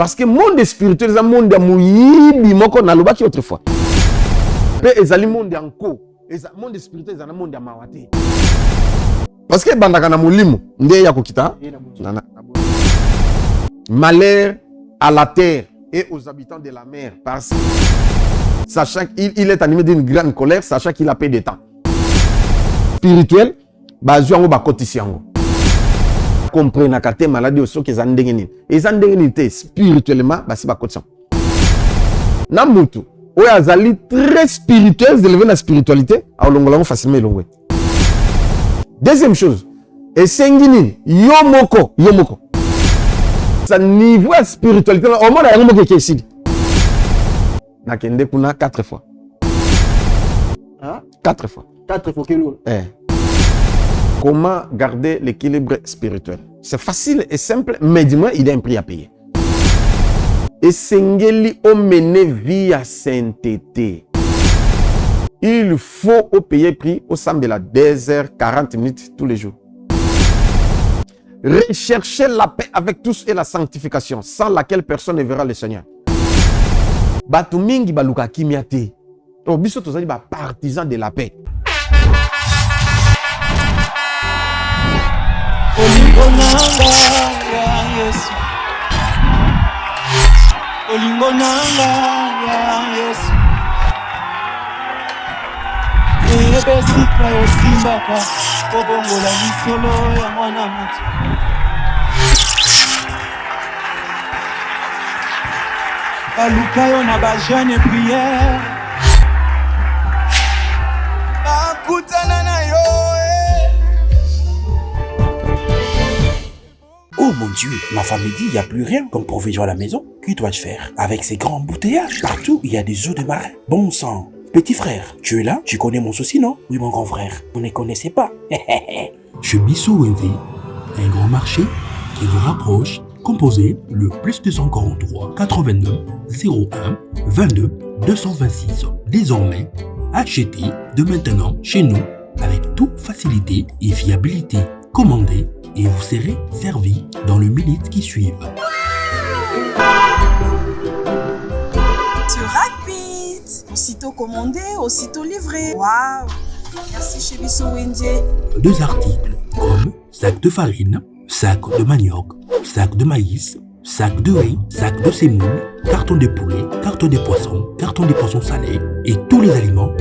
Parce que le monde spirituel, c'est un monde mouyibi, moko na lobaki autrefois. Mais ezali monde anko, le monde spirituel c'est un monde mawate. Parce que bandaka na mulimo, nde ya kokita. Malheur à la terre et aux habitants de la mer, parce que sachant qu'il est animé d'une grande colère, sachant qu'il a peu de temps. Spirituel, bazu yango bakotisi yango. Comprendre que maladie au so que zandengeni. Et zandengeni te spirituellement, basi bakotisi. Na mutu, oyo azali très spirituel, élevé na spiritualité, a olongolango facilement elongwe. Deuxième chose, et sengini yomoko. Sa niveau de spiritualité, au moins il y a un mot qui est ici. Nakende kuna 4 fois. Hein? 4 fois. 4 fois que l'eau. Comment garder l'équilibre spirituel? C'est facile et simple, mais dis-moi, il y a un prix à payer. Et sengeli o mener via sainteté. Il faut au payer prix au sein de la 2h40 minutes tous les jours. Recherchez la paix avec tous et la sanctification, sans laquelle personne ne verra le Seigneur. Batu mingi baluka kimia te. To biso tozali ba partisan de la paix. Olingo nanga ya Yesu. Olingo nanga ya Yesu. Ebesika yosimbaka obongola lisolo ya mwana mutu. Balukayo na bajane prière. Bakutana na yo. Oh mon Dieu, ma femme me dit, il n'y a plus rien comme provision à la maison. Que dois-je faire? Avec ces grands embouteillages, partout, il y a des eaux de marin. Bon sang. Petit frère, tu es là? Tu connais mon souci, non? Oui, mon grand frère. Vous ne connaissez pas. Chez Bissou Wendy, un grand marché qui vous rapproche. Composez le plus 243 89 01 22 226. Désormais, achetez de maintenant chez nous avec toute facilité et fiabilité. Commandez et vous serez servi dans les minutes qui suivent. C'est rapide. Aussitôt commandé, aussitôt livré. Waouh! Merci chez Bissou Wendy. 2 articles comme sac de farine, sac de manioc, sac de maïs, sac de riz, sac de semoule, carton de poulet, carton de poisson salés et tous les aliments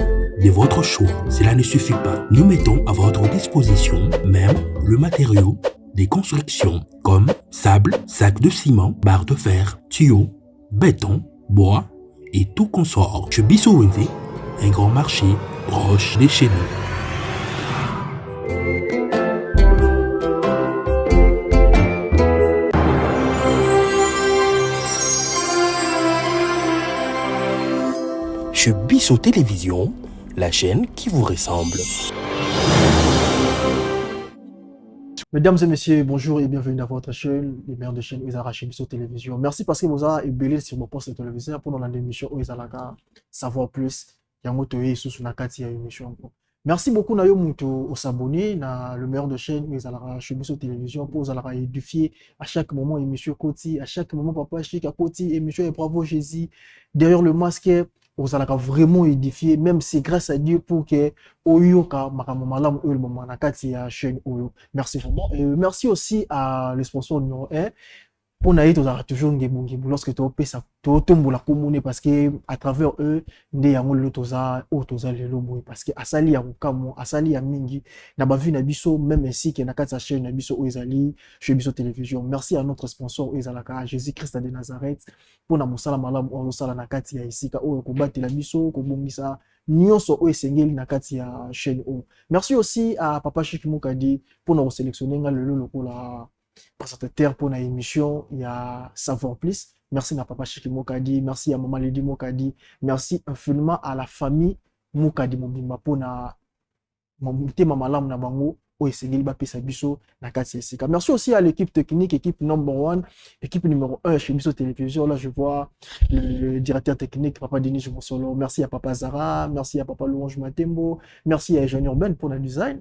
de votre choix. Cela ne suffit pas. Nous mettons à votre disposition même le matériau des constructions comme sable, sac de ciment, barre de fer, tuyaux, béton, bois et tout consort. Chez Bissou Wendy, un grand marché proche de chez nous. Chez Bissou Télévision, la chaîne qui vous ressemble. Mesdames et messieurs, bonjour et bienvenue dans votre chaîne, les meilleurs de chaîne Oezara chez Bissou Télévision. Merci parce que vous avez ébélé sur mon poste de télévision pour dans l'émission Oezalaka savoir plus. Yango toye sous na kati ya émission. Merci beaucoup na yo mutu au s'abonner na le meilleur de chaîne Oezalaka chez Bissou Télévision pour vous édifier à chaque moment émission Koti, à chaque moment papa chic à Koti émission et bravo Jésus derrière le masque. Vous allez vraiment édifier, même si grâce à Dieu pour que Oyoka Makamamalam Oyo Mamanakati ya chaîne Oyo. Merci vraiment. Et merci aussi à le sponsor numéro 1. Pour naït, vous avez toujours ngibungibu lorsque tu opé ça, tu otombo la commune parce que à travers eux, nde yango lotoza otoza lelo boy parce que asali ya mukamo, asali ya mingi na ba vu na biso même ainsi que na kati ya chaîne na biso Oezali chez Bissou Télévision. Merci à notre sponsor Oezalaka Jésus-Christ de Nazareth pour na musala malamu o sala na kati ya isika oyo ko batela biso ko bongisa nyonso oyo esengeli na kati ya chaîne o. Merci aussi à Papa Chic Mokadi pour nous sélectionner nga lelo lokola présentateur pour une émission, il y a Savoir Plus. Merci à Papa Chic Mokadi, merci à Maman Lady Mokadi, merci infiniment à la famille Mokadi Mobimba pour na Maman Lam na bango Oesengeli ba pesa biso na kati esika. Merci aussi à l'équipe technique, équipe number 1, équipe numéro 1 chez Bissou Télévision. Là je vois le directeur technique Papa Denis Mosolo. Merci à Papa Zara, merci à Papa Louange Matembo, merci à Jean Urbain pour le design.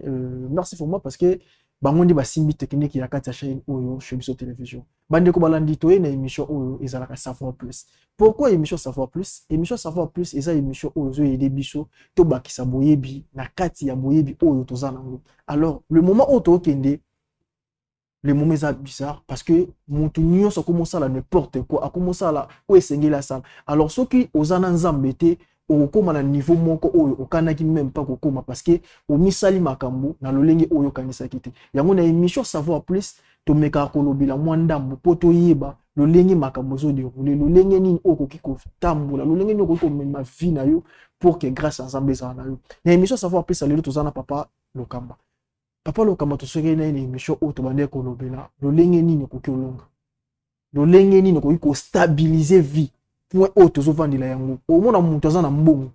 Merci pour moi parce que bangondi basimbi technique ya kati ya chaîne oyo chez biso télévision bandeko balandi toye na émission oyo ezalaka savoir plus. Pourquoi émission savoir plus? Émission savoir plus eza émission oyo zo yede biso to bakisa boyebi na kati ya boyebi oyo toza nango. Alors le moment oyo to kende le moment est bizarre parce que mon union ça commence à la n'importe quoi a commencé à la où est la salle. Alors ceux qui aux ananzambete au koma na niveau moko oyo okanaki même pas kokoma parce que au misali makambo na lolenge oyo kanisa kite yango na émission savoir plus to meka kolobela mwandambo poto yeba lolenge makambo zo dérouler lolenge nini okoki ko tambola lolenge nini okoki ko mema vie na yo pour que grâce à ensemble ça na yo na émission savoir plus alelo tozana papa Lokamba papa Lokamba to soki na émission oyo to bande kolobela lolenge nini okoki olonga lolenge nini okoki ko stabiliser vie point haut tozovandela yango omona mutu aza na mbongo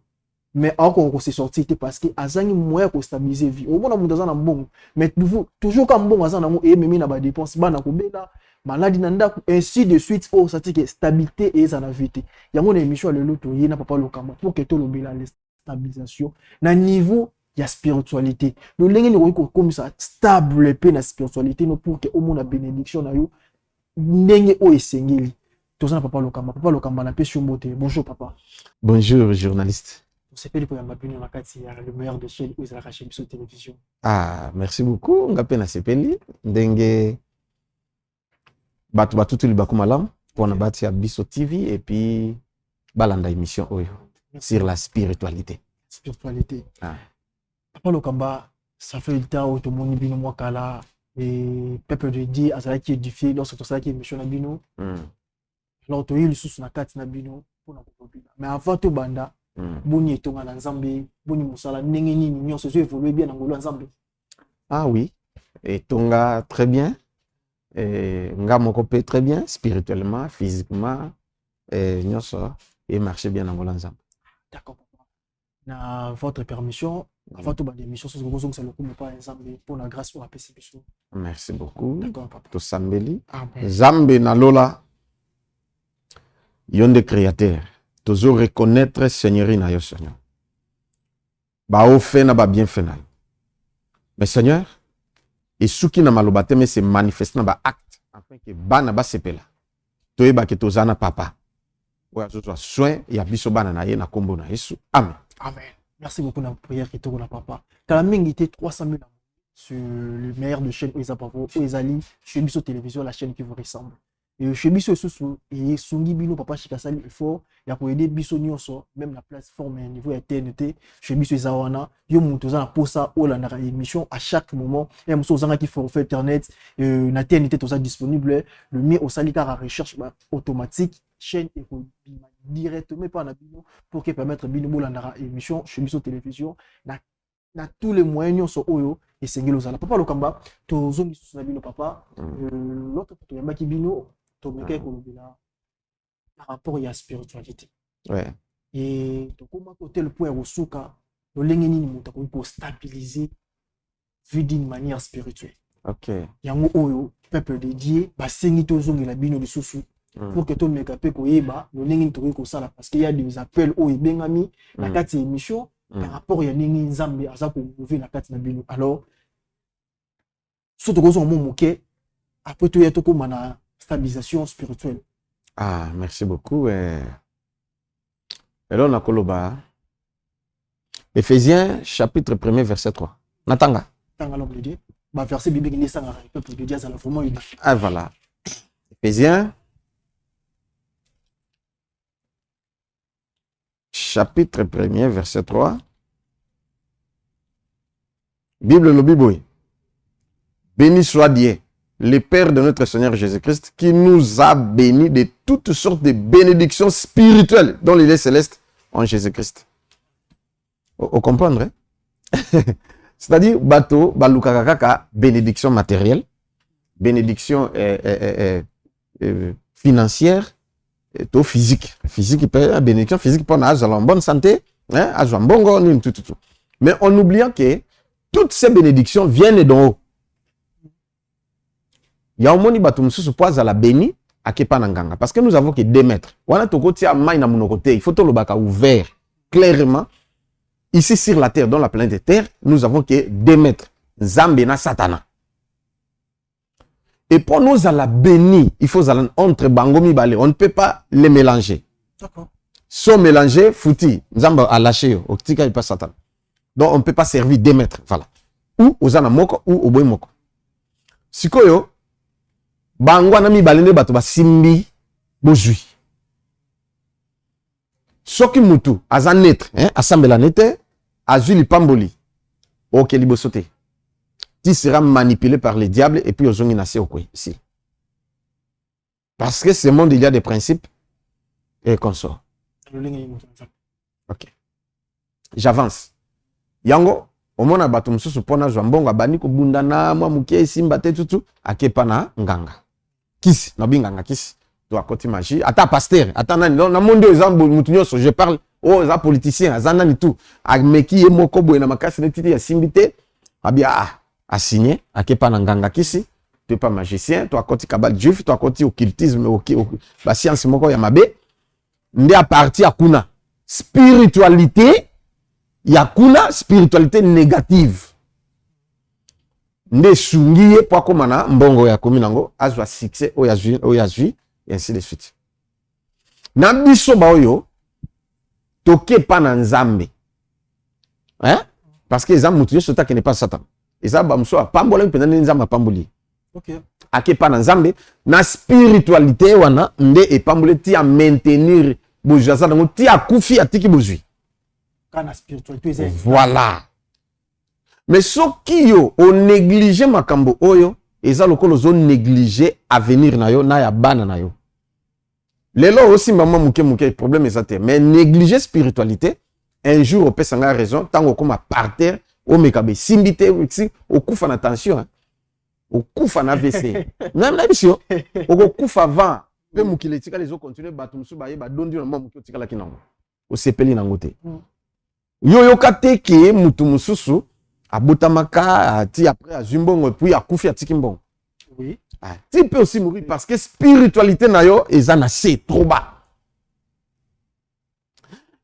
mais ako se sortir parce que azangi moyen ko stabiliser vie omona mutu aza na mbongo mais toujours comme mbongo aza nango e memi na ba dépenses bana ko bela maladi na ndako ainsi de suite oh ça que stabilité et ça na vite yango na émission lelo to yena papa Lokamba pour que to lobela la stabilisation na niveau ya spiritualité le lenge ni ko comme ça stable pe na spiritualité no pour que omona bénédiction na yo ndenge o esengeli. Papa Lokamba na pesi mbote. Bonjour papa. Bonjour journaliste. On s'appelle pour Yambabino na kati ya le meilleur de chaîne où la chaîne sur télévision. Ah, merci beaucoup. Ngape na sepeli ndenge batu tuli bakumalam pour na bati ya Biso TV et puis balanda émission oyo sur la spiritualité. Spiritualité. Ah. Papa Lokamba, ça fait le temps où tout le monde bino mwakala et peuple de Dieu azala qui édifié lorsque tout ça qui émission na bino. Alors to yi lisusu na kati na bino pona kokobila mais avant to banda boni etonga na nzambe boni musala ndenge nini nyonso zo évoluer bien na ngolo nzambe. Ah oui, etonga très bien, nga moko pe très bien spirituellement, physiquement, nyonso et marcher bien na ngolo nzambe. D'accord papa. Na votre permission avant to banda émission so ko zonga le coup mais pas nzambe pona grâce pour apesi biso. Merci beaucoup. D'accord papa. To sambeli. Amen. Nzambe na lola yon de créateur, toujours reconnaître Seigneur na yo Seigneur. Ba o fait na ba bien fait na. Mais Seigneur, et souki na malobate mais c'est manifesté na ba acte afin que bana ba sepela. Toyeba ke tozana papa. Oya zo soin ya biso bana na ye na kombo na Yesu. Amen. Amen. Merci beaucoup na prière qui tourne na papa. Kala mingi était 300 000 sur le meilleur de chaîne Oeza Pavo, Oezali, chez Biso Télévision, la chaîne qui vous ressemble. Et chez Biso Susu, et Sungi Bino, papa Chikasali, effort, il y a pour aider Biso Nyonso, même la plateforme au niveau TNT, chez Biso Zawana, yo montoza na posa ou la émission à chaque moment. Et y a Moussa qui fait internet, na TNT tout ça disponible, le mien au salika à recherche automatique, chaîne et directement par Nabino pour que permettre Bino la émission chez Biso Télévision, na tous les moyens sont oyo et c'est ngelo papa Lokamba to zongi sous Nabino papa l'autre to yambaki bino to meka ko lobela par rapport à la spiritualité. Ouais. Et to comment côté le point rosuka le lenge nini muta ko stabiliser vie d'une manière spirituelle. OK. Yango oyo peuple de Dieu ba sengi to zongi la bino lisusu pour que to meka pe ko yeba le lenge to ko sala parce qu'il y a des appels oyo bengami na kati émission par rapport à Nini Nzambe à ça pour ouvrir la carte Nabino. Alors, surtout que mon moquet, après tout, il y a tout comme une stabilisation spirituelle. Ah, merci beaucoup. Et là, on a Koloba. Éphésiens, chapitre 1er, verset 3. Natanga. Natanga, l'homme de Dieu. Verset biblique, il est sans arrêt. Peuple de Dieu, ça l'a vraiment eu. Ah, voilà. Éphésiens, chapitre 1er, verset 3. Bible le Bible. Béni soit Dieu, le Père de notre Seigneur Jésus-Christ, qui nous a bénis de toutes sortes de bénédictions spirituelles dans les lieux célestes en Jésus-Christ. Vous comprenez? C'est-à-dire, bateau, balukakaka, bénédiction matérielle, bénédiction financière, et physique. Physique, bénédiction physique pour avoir en bonne santé, avoir un bon goût, tout. Mais en oubliant que toutes ces bénédictions viennent d'en haut. Il y a un moment où se pose à la béni à Kepananganga. Parce que nous avons que 2 mètres. Il faut tout le bac ouvert clairement. Ici sur la terre, dans la planète Terre, nous avons que 2 mètres. Zambena Satana. Et pour nous à la béni, il faut aller entre bangomi balé. On ne peut pas les mélanger. D'accord. Sont mélangés, fouti. Nzamba a lâché. Au tika il passe Satan. Donc on ne peut pas servir des maîtres. Voilà. Ou aux anamoko ou au boy moko. Sikoyo, bangwana mi balene bato ba simbi bozui. Soki mutu, azan netre, assemble nete, azuli pamboli. Ok, libosote. Tu seras manipulé par les diables et puis aux ongi nase au ici. Parce que ce monde, il y a des principes et consorts. Ok. J'avance. Yango, au moins, bato mususu pona zwambongo abani ko bundana mwa muke simba te tutu akepa na nganga. Kisi, na binganga kisi. To akoti magie. Ata pasteur, ata nani na monde ezambo mutu nyonso, je parle aux politiciens, azana ni tout. Ameki ye moko boye na makasi netiti ya simbite. Abia a signé akepa na nganga kisi. Tu n'es pas magicien, tu as côté cabal juif, tu as côté occultisme, la science moko ya mabe. Nde a parti à kuna spiritualité, ya kuna spiritualité négative. Nde sungiye po komana mbongo ya kominango azwa succès oyazui et ainsi de suite. Na biso ba oyo toke pa na nzambe. Hein? Parce que nzambe mutu yoso ta qui n'est pas Satan. Ezaba mso apambola mpena nzambe apamboli. Ok. Akepa na nzambe na spiritualité wana nde epambole ti a maintenir bojaza nango ti a kufi atiki bozui. Kana spiritualité. Voilà. Mais soki yo o négliger makambo oyo eza lokolo zo négliger avenir na yo na ya bana na yo. Lelo aussi maman muke problème ezate mais négliger spiritualité un jour opesanga raison tango koma par terre o mekabe simbite o kufa na tension hein. Au kufa na AVC. Même na biso au kufa avant pe mukile tika les autres continuer batu musu ba yeba dondi na muki tika la kinango. O sepeli na ngote. Yo yokate ke mutu mususu abotamaka ti après azumbongo puis akufi atiki mbongo. Oui. Tu peux aussi mourir parce que spiritualité na yo ezana c'est trop bas.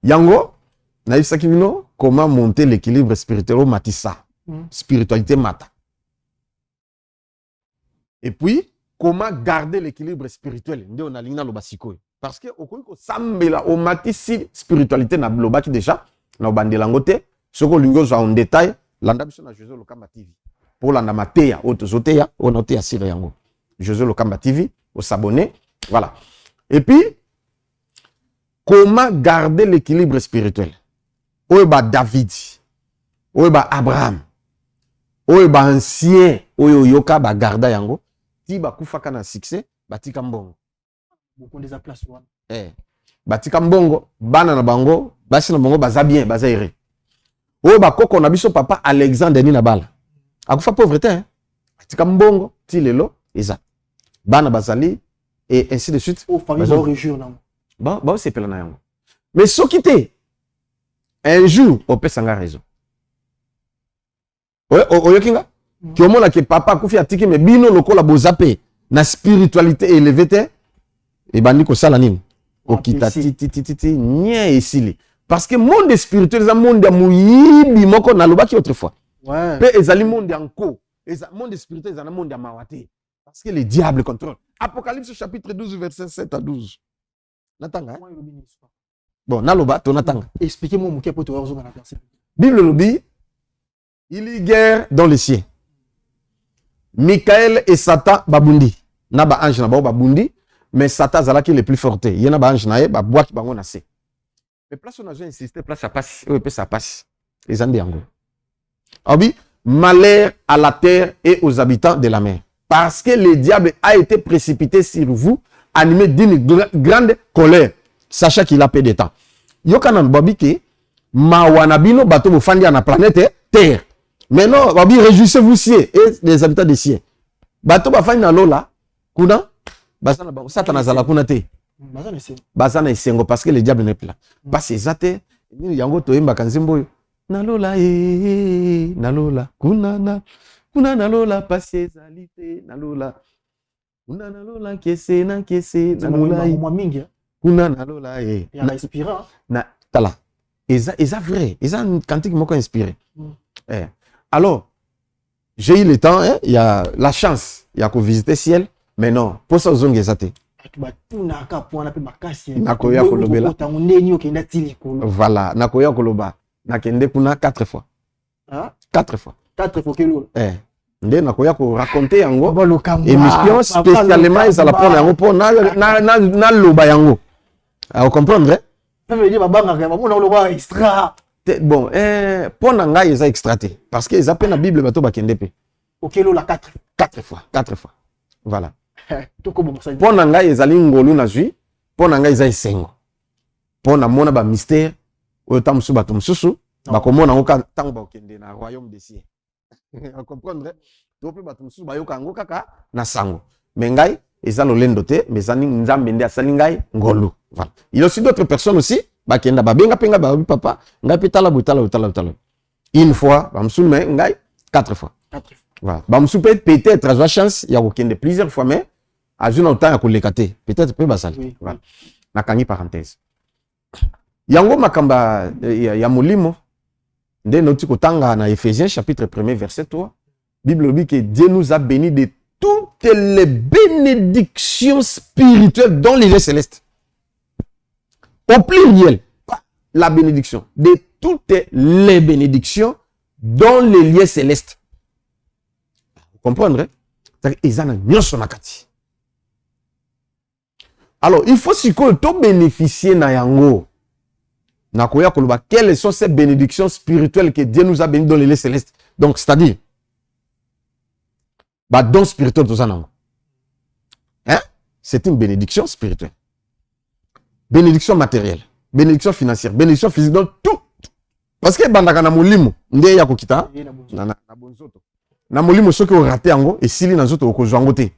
Yango na isaki bino comment monter l'équilibre spirituel au matissa. Spiritualité mata. Et puis, comment garder l'équilibre spirituel? Parce que au matisi spiritualité na blobaki déjà, na bandelangote, ce que l'ungo en détail, l'andabison na José Lokamba TV. Pour l'andamateya, autozoteya, on note à Sire Yango. José Lokamba TV, au s'abonner, voilà. Et puis, comment garder l'équilibre spirituel? Oeba David, Oeba Abraham, Oeba ancien, Oyo Yoka ba garda yango. Ba kufaka na succès batika mbongo beaucoup des place one batika mbongo bana na bango basi na bango baza bien baza ere oyo bakoko na biso papa Alexandre ni na bala akufa pauvreté hein batika mbongo ti lelo eza bana bazali et ainsi de suite au famille ba région na ba sepela na yango mais soki te un jour opesanga raison oyokinga qui au moins que papa kufi atiki me bino lokola bozape na spiritualité élevée te et bandi ko sala nini okita ti nye esili parce que monde spirituel est un monde ya muyibi moko na lobaki autrefois ouais pe ezali monde yanko monde spirituel est un monde ya mawate parce que le diable contrôle. Apocalypse chapitre 12 verset 7 à 12 natanga bon naloba to natanga expliquez-moi muke po to wazo na verset Bible lobi il y a guerre dans les cieux. Michael et Satan babundi na ba ange na ba babundi mais Satan zalaki le plus forte yena ba ange na ye ba boaki bango na se mais place on a insisté place à passe ou peut ça passe les andi yango abi malheur à la terre et aux habitants de la mer parce que le diable a été précipité sur vous animé d'une grande colère sachant qu'il a peu de temps yokana babi ke mawanabino bato bo fandi na planète terre. Maintenant, babi réjouissez-vous ciel et les habitants des cieux. Bato ba fani na lola kuna basana ba satana zala kuna te. Basana isengo parce que le diable n'est pas là. Parce que zate ni yango to yemba kanzimbo na lola na lola kuna na lola passe zalite na lola kuna na lola kese na lola kuna na lola na respira na tala eza vrai eza un cantique moko inspiré. Alors, j'ai eu le temps, hein, il y a la chance, il y a qu'à visiter ciel, mais non, pour ça, vous avez Nakoya kolobela. Voilà, Nakoya koloba. Nakende kuna 4 fois. 4 fois. 4 fois que l'eau. Nde nakoya ko raconter yango. Émission spécialement ils la prendre yango pour na loba yango. Vous comprendre? Ça veut dire babanga on a loba extra. Bon, pour nanga ils a extraté parce que ils appellent la Bible bato bakende pe. OK l'eau la 4 fois. Voilà. Pour nanga ezali ngolu na zui, pour nanga eza esengo. Pour na mona ba mystère, oyo musu bato mususu, ba komona ngo tango ba okende na royaume des cieux. Vous comprendre? To pe bato mususu ba yoka ngo kaka na sango. Mais ngai eza lolendo te, mais zani nzambe nde asali ngai ngolu. Voilà. Il y a aussi d'autres personnes aussi, ba kenda ba benga penga ba papa, ngai petala butala. Une fois, ba musu mais ngai 4 fois. 4 fois. Voilà. Ba musu peut-être avoir chance, il y a okende plusieurs fois mais Azuna autant ya kolekate peut-être peut basali. Oui. Voilà. Nakangi parenthèse. Yango makamba ya molimo nde noti kotanga na Éphésiens chapitre 1 verset 3. Bible dit que Dieu nous a bénis de toutes les bénédictions spirituelles dans les lieux célestes. Au pluriel, pas la bénédiction, de toutes les bénédictions dans les lieux célestes. Vous comprenez? C'est-à-dire ezana nyonso nakati. Alors, il faut to bénéficier na yango. Nakoya koloba, quelles sont ces bénédictions spirituelles que Dieu nous a bénies dans les lieux célestes? Donc, c'est-à-dire, don spirituel tout ça non. Hein? C'est une bénédiction spirituelle. Bénédiction matérielle, bénédiction financière, bénédiction physique, donc tout. Parce que bandaka na molimo, nde ya kokita na bonzoto. Na molimo soki o raté yango et sili na zoto okozwa yango te.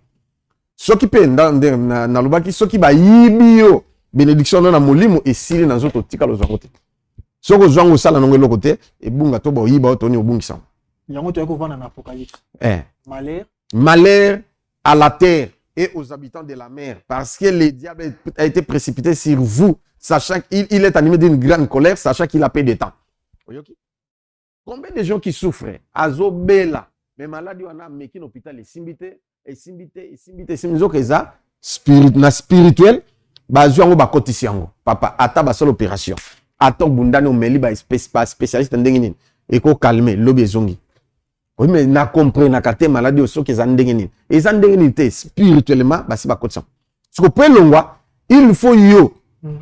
Soki pe na lobaki soki ba yibio bénédiction na molimo esili na zoto tika lo zangote. Soko zwango sala nongo lokote e bunga to ba yiba otoni obungisa. Yango to yako vana na Apocalypse. Malheur à la terre et aux habitants de la mer parce que le diable a été précipité sur vous sachant qu'il est animé d'une grande colère sachant qu'il a peu de temps. Combien de gens qui souffrent azobela mais maladie wana meki na hôpital et simbité eza spirituel bazu yango bakotisi yango papa ata basala opération ata bundani omeli ba spécialiste ndenge nini eko calmer lobi ezongi. Oui mais na comprendre na kate maladie soki eza ndenge nini eza ndenge nini te spirituellement basi bakotisa siko pe longwa il faut yo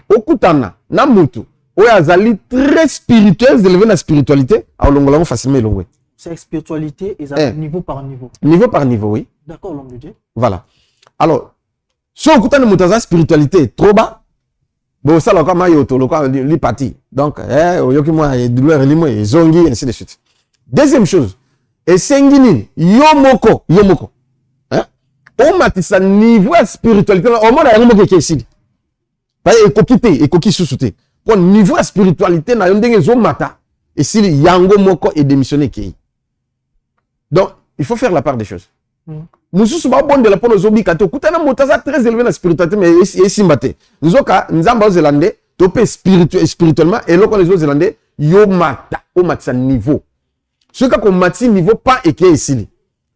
okutana na mutu oyo azali très spirituel élevé na spiritualité alongola ngo facilement elongwe. C'est spiritualité et niveau par niveau. Niveau par niveau, oui. D'accord, l'homme de Dieu. Voilà. Alors, si on écoute une spiritualité trop bas, bon, ça, le cas, il parti. Donc, douleur, zongi, ainsi de suite. Deuxième chose, et sengini, yomoko. Hein? On matisse niveau spiritualité, au moins, il y a un mot qui est ici. Pas et coquille sous-souté. Pour niveau spiritualité, na yondenge zo mata, et si yango moko est démissionné qui. Donc, il faut faire la part des choses. Mususu ba bon de la pono zobi kato kutana motaza très élevé na spiritualité mais esimbate. Nzoka nzamba zélande topé spirituellement et loko les zélande yo mata o matisa niveau. Ce ka ko mati niveau pas équé ici.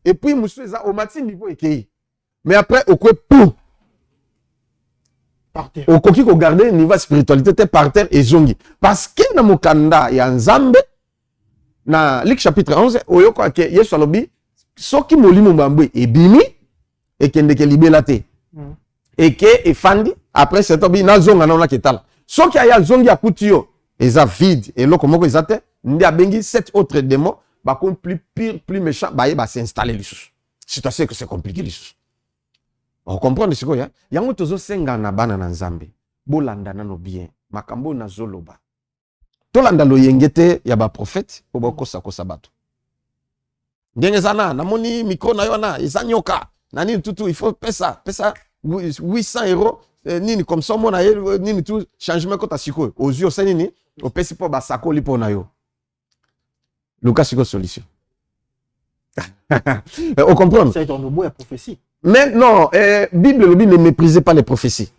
Et puis mususu eza o mati niveau équé. Mais après au quoi pour par terre. Au koki ko garder niveau spiritualité te par terre et zongi parce que na mokanda ya nzambe na Luc chapitre 11 oyoko ke Yesu alobi soki molimo mbambwe ebimi ekende ke libela te eke efandi après c'est tobi na zonga na ketala soki aya zongi akuti yo eza vide et loko moko eza te ndi abengi 7 autres démons ba kon plus pire plus méchant ba ye ba s'installer lisusu c'est assez que c'est compliqué lisusu on comprend ce que yango tozo senga na bana na nzambe bolanda nano bien makambo na zoloba tolanda loyengete ya ba prophète po bakosa kosa bato ndenge sana namoni micro na yo na ezanyoka nani tutu il faut pesa 800 euros nini comme ça mona nini tout changement ko ta siko aux yeux c'est nini au pesi po ba sakoli po na yo Lucas siko solution on comprend c'est un mot à prophétie mais non Bible le dit ne méprisez pas les prophéties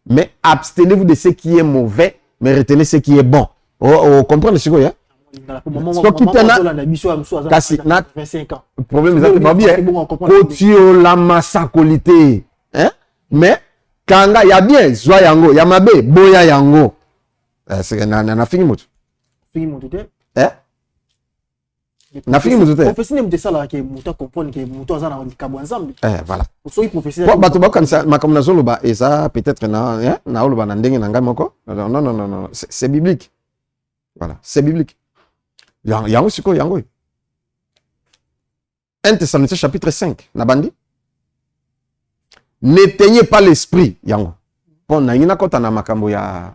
mais abstenez-vous de ce qui est mauvais mais retenez ce qui est bon. On comprend ce que soki tena kasi na 25 ans. problème eza te babie kotiola sakoli te mais kanga ya bien zwa yango ya mabe boya yango na fingi moto nafingi moto te prophétie ne me sala ke moto comprendre ke moto azana likabo nzambe voilà so prophétie po bato bakanisa makambo nazoloba eza peut-être na oloba na ndenge na ngai moko non c'est biblique voilà c'est biblique yango sikoyo yango 1 Thessaloniciens chapitre 5 na bandi n'éteignez pas l'esprit yango pon na ngina kota na makambo ya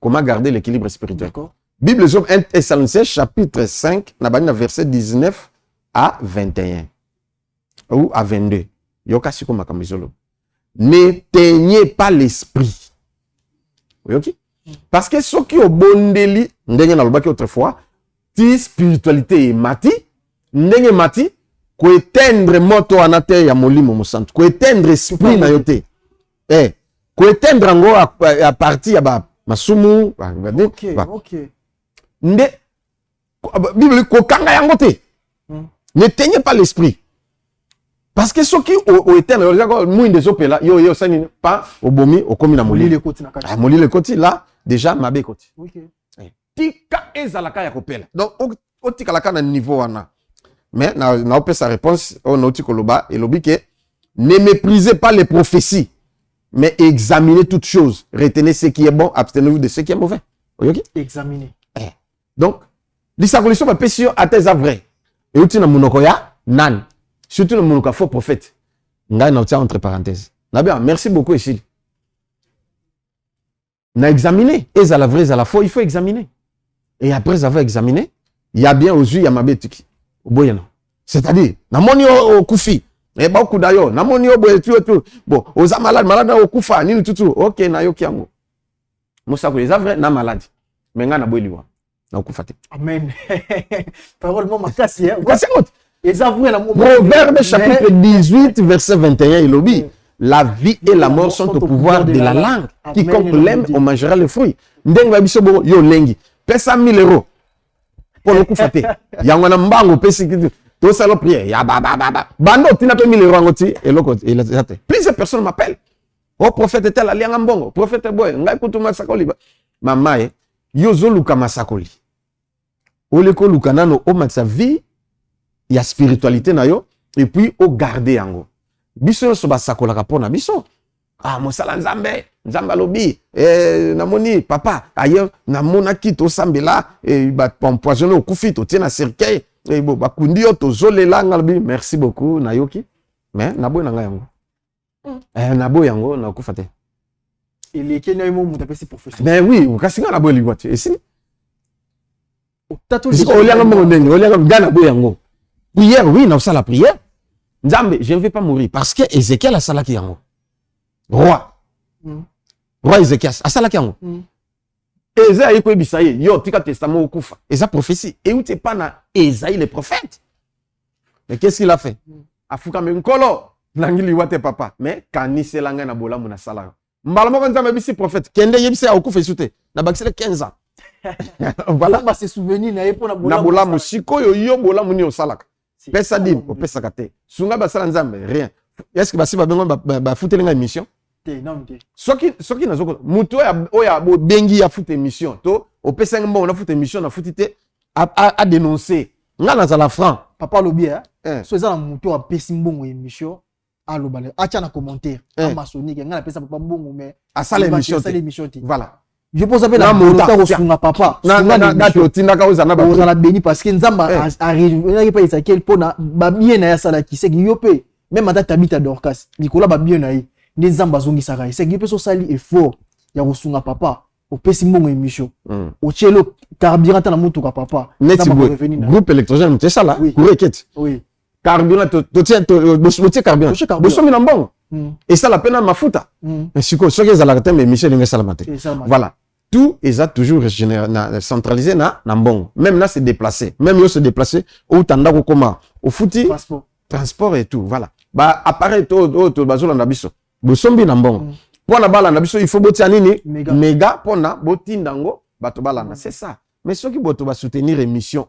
comment garder l'équilibre spirituel. D'accord. Bible 1 Thessaloniciens chapitre 5 na bandi na verset 19 à 21 ou à 22 yoka siko makambo izolo n'éteignez pas l'esprit. Ok? Parce que ceux qui ont bondeli ndenge na lobaki autrefois ti spiritualité mati ndenge mati ko éteindre moto anate ya molimo mosantu ko éteindre esprit na yote ko éteindre ngo à partir ya ba masumu OK. Nde Bible ko kanga yango te. N'éteignez pas l'esprit. Parce que ceux qui ont éteindre muinde zopela yo sani pas obomi okomi na molile koti na kati. Molile koti là déjà mabe koti. OK. Tika ezalaka ya kopela. Donc otikalaka na niveau wana. Mais na opé sa réponse au notikoloba et lobi que ne méprisez pas les prophéties mais examinez toutes choses. Retenez ce qui est bon, abstenez-vous de ce qui est mauvais. OK? Examiner. Donc lisakoliso ba pesio ateza vrai. Et uti na munoko ya nan. Surtout na munoko faux prophète. Ngai na utia entre parenthèses. Na bien, merci beaucoup ici. Na examiner, ezala vrai, ezala faux, il faut examiner. Et après avoir examiné, il y a bien aux yeux, il y a ma bêtiki. C'est-à-dire, na moni o kufi. Eh ba okudayo, na moni o boye tu. Bon, oza malade o kufa, nini tutu. OK, na yo kiango. Mosa ko eza vrai na malade. Mais nga na boeliwa. Na okufa te. Amen. Parole mo makasi hein. Quoi c'est autre? Eza vrai na mo. Proverbe chapitre 18 verset 21 il obi. La vie et la mort sont au pouvoir de la langue. Quiconque l'aime, on mangera le fruit. Ndenge ba biso bo yo lengi. Pesa 1000 euros. Pour le coup faté. Yango na mbango pesi kitu. To salo prière. Ya ba. Bando tina pe 1000 euros ngoti et loko et la. Plusieurs personnes m'appellent. Oh prophète tel alianga mbongo. Prophète boy, ngai kutuma sakoli. Mama yo zoluka masakoli. Oleko luka nano o matsa vie ya spiritualité na yo et puis o garder yango. Biso so basakolaka pona biso. Ah mosala nzambe lobi namoni papa ailleurs namona ki to sambela ba empoisonner au kufi to tina cercueil et bo bakundi yo to zolela ngalobi merci beaucoup nayoki mais nabo na nga yango nabo yango na kufate il est na mo mutapesi professeur mais oui kasinga nabo liwati esi tato olianga mo ndenge olianga gana bo yango prière oui na sala prière nzambe je ne vais pas mourir parce que Ézéchiel a salaki yango roi Ézéchias asalaki yango Esaïe ko bisaye yo tika testament okufa eza prophétie et où t'es pas na Esaïe le prophète mais qu'est-ce qu'il a fait afuka menkolo nangili wate papa mais kanise langa na bolamu na sala mbala moko nzambe bisi prophète kende yebise akufa isute na bakisele 15 ans voilà ba se souvenir na yepo na bolamu sikoyo yo bolamu ni osalaka pesa dim opesa kate sunga basala nzambe rien est-ce que basi ba bengo ba futelenga émission soki nazoko mutu oya bo bengi ya foot émission to opesa ngombo na foot émission na futite a dénoncer nga na la franc papa lobi so eza na mutu a pesi mbongo émission a lobale acha na commentaire a masonique nga na pesa papa mbongo mais a sala émission voilà je pose appel à mon temps sunga papa na to tindaka ozana ba ozala béni parce que nzamba arrive pas Ezekiel pona ba bien na ya sala ki c'est yope même ata tabita Dorcas Nicolas ba bien na yi les zamba zongi sakai c'est que so sali effort ya kosunga papa opesi mbongo émission o chelo carburant na mutu ka papa groupe électrogène c'est ça là correct oui carburant to tient to carburant boso mi na mbongo et ça la peine mafuta mais siko so que za la tembe émission linga salamate voilà tout est toujours centralisé na mbongo même là se déplacer même yo se déplacer ou tanda ko koma au fouti transport et tout voilà ba appareil to bazola na biso bosombi na mbongo pona bala na biso il faut botia nini méga pona botindango bato bala na c'est ça Mais ceux qui vont soutenir émission,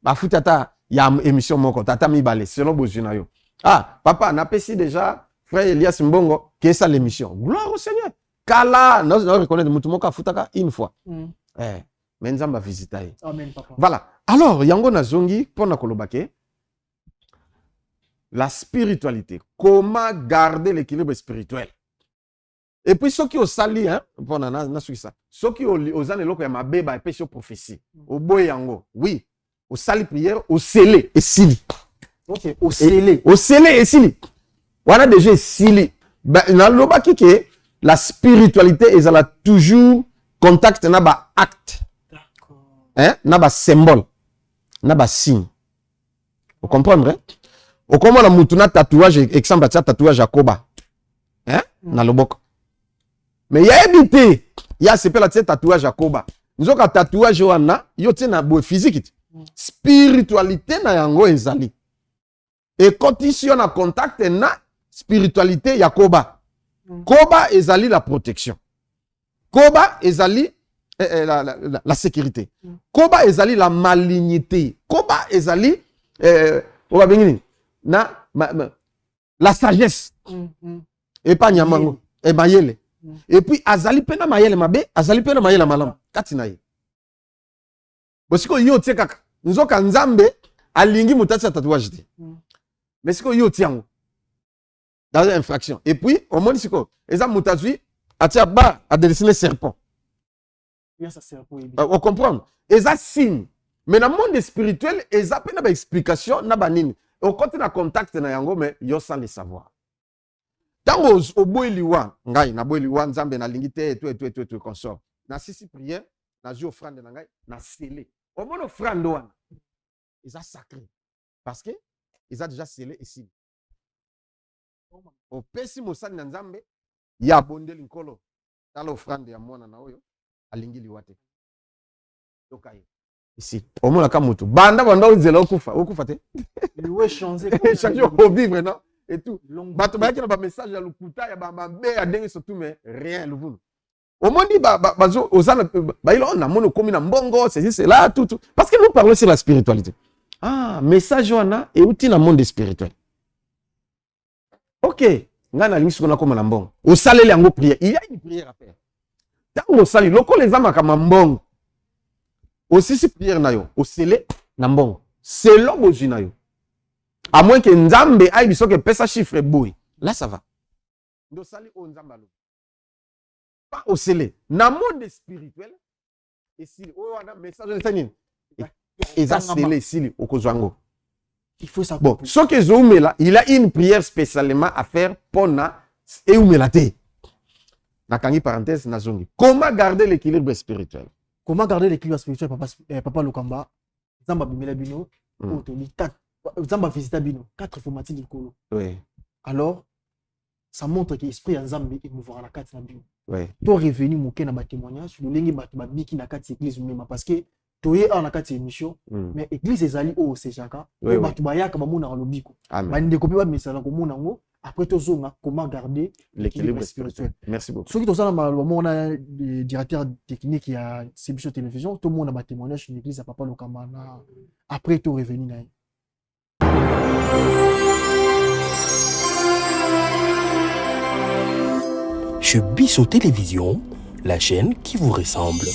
bah foutata, il y a émission moko, tata mi balé, selon besoin yo. Ah, papa, n'a pas si déjà, frère Elias Mbongo, qu'est-ce ça l'émission? Gloire au Seigneur. Kala, nous reconnaître Mutumoka foutaka une fois. Mais nous allons visiter. Amen, papa. Voilà. Alors, yango nazongi, pour na kolobake, la spiritualité. Comment garder l'équilibre spirituel? Et puis, ceux qui ont sali, hein, pour na ça. Ceux qui ont zane loko ya mabeba et péché prophétie. Au boy yango. Oui. Au sali prière, au scellé et sili. Ok, au scellé. Au scellé et sili. Voilà déjà sili. Ben, na loba ki ke, la spiritualité, ils ont toujours contact na ba acte. D'accord. Hein? Na ba symbole. Na ba signe. Vous comprenez? Au comment la mutuna tatouage, exemple, tatouage Jacoba. Hein? Na loboko. Mais il y a évité. Il y a ce tatouage Jacoba. Nous avons un tatouage wana, yo te na bo physique. Spiritualité na yango ezali. Et quand ici on a contact na spiritualité Jacoba. Koba ezali la protection. Koba ezali la sécurité. Koba ezali la malignité. Koba ezali la sagesse. Et pas nyamango. Et mayele. Et puis azali pena mayele mabe, azali pena mayele malam. Katina ye. Bosiko yo tie kaka. Nzoka nzambe alingi mutati tatouage te. Mais siko yo tiango. Dans une infraction. Et puis au monde siko, eza mutati atia ba a dessiner serpent. On comprend. Eza signe. Mais dans le monde spirituel, eza pena ba explication na banini. Au côté na contact na yango mais yo sans le savoir. Tango au boiliwa, ngai na boiliwa nzambe na lingite et consort. Na sisi prière, na ju offrande na ngai, na scellé. Au moins offrande wana. Ils a sacré parce que ils a déjà scellé ici. Au pesi mosani na nzambe, ya bondeli nkolo. Tala offrande ya mwana na oyo, alingi liwate. Yokai. Ici. Au moins la kamutu. Banda uzela okufa te. Liwe changer. Changer au vivre non? Et tout. Bato ba yaki na ba message ya lukuta ya ba mabe ya dengi surtout mais rien le vous. Au moins dit bazo ozana ba ilo na mono komi na mbongo c'est là tout. Parce que nous parlons sur la spiritualité. Ah, message wana et outil na monde spirituel. OK, ngana lingi na koma na mbongo. Au salé yango prière. Il y a une prière à faire. Tango sali loko les ama kama mbongo. Aussi si prière na yo, au salé na mbongo. Selon bozina yo. À moins que Nzambe aille biso que pesa chiffre boy. Là ça va. Ndo sali o Nzambalo. Pas au scellé. Na monde spirituel et si o wana message de tanine. Et ça scellé ici au kozwango. Il faut ça. Bon, ce que Zoumela, il a une prière spécialement à faire pour na et umelate. Na kangi parenthèse na zongi. Comment garder l'équilibre spirituel? Comment garder l'équilibre spirituel papa Lukamba? Zamba bimela bino, otoni 4 Zamba visita bino 4 formats likolo. Oui. Alors ça montre que l'esprit en Zambie il mouvra la carte na bino. Oui. To revenu moké na ba témoignage, le lengi ba biki na carte église même parce que toye en na carte émission mais église ezali o sejaka ba to bayaka ba mona lobiko. Ba ndeko pe ba mesala ko mona ngo après to zonga comment garder l'équilibre spirituel. Merci beaucoup. Ce qui tosala ma on a directeur technique il y a CBC télévision, tout le monde a ba témoignage sur l'église à papa Lukamba na après to revenu na. Chez Bissot Télévision, la chaîne qui vous ressemble.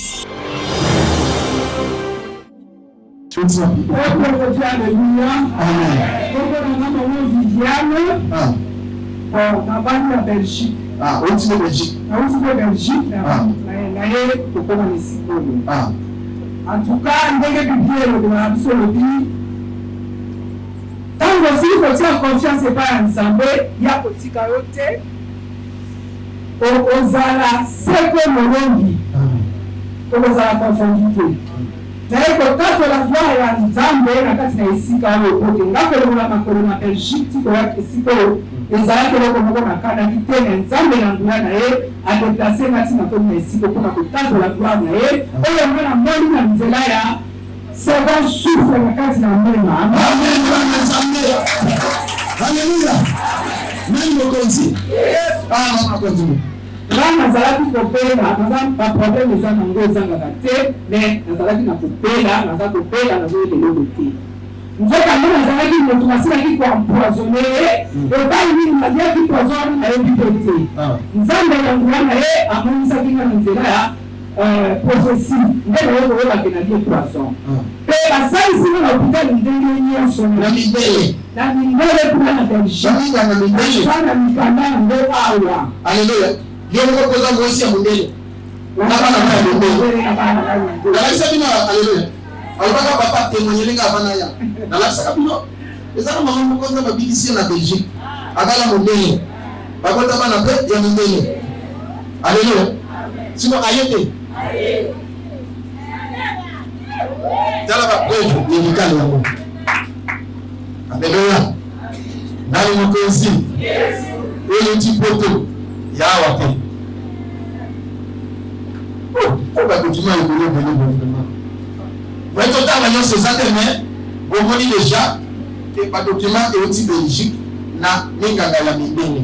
En tout cas, ndenge bibielo na absoluti. Tant que si vous avez confiance et pas ensemble, il y a petit carotte. Ozala seko molongi. Ozala confondu. Mais quand la foi ya nzambe na kati na esika lo kote ngapelo na makolo na Belgique ko ya esika ezala ke loko moko na kana kitene nzambe na ndula na ye a déplacer ngati na ko na esika ko na kotando la gloire na ye oyo mwana moli na nzela ya second souffle na kati na mwema. Amen. Alléluia. Même le conti. Ah, on a continué. Nga nazalaki kopela, naza problème eza nango ezangaka te, mais nazalaki na kopela, naza kopela, nazoyelelelo te. Nzoka ngo nazalaki moto nasilaki koempoisonne ye, epai nini naliaki poison nayebi te te. Nzambe na nguya na ye amonisaki nga na nzela ya prophétie, nde naye koyebake nalie poison. Mpe basalisi nga na hôpital ndenge nyonso na mindele kuna na Belgique, na mikanda yango awa. Alléluia. Yongo koza ngosi ya mundele. Nabana na mundele. Nalakisa bino alléluia. Alibaka papa témoigner ngabana ya. Nalakisa bino. Ezana mama mokonza babikisi na Belgique. Akala mundele. Bakota bana pe ya mundele. Alléluia. Sino ayete. Dala ba preuve médicale yango. Alléluia. Nani mokonzi? Yes. Ele tipoto. Yawa te. Oh, ba document évolué vraiment. Ouais, total va se sentir mais on dit déjà que ba document est aussi Belgique na nganga ya mindene.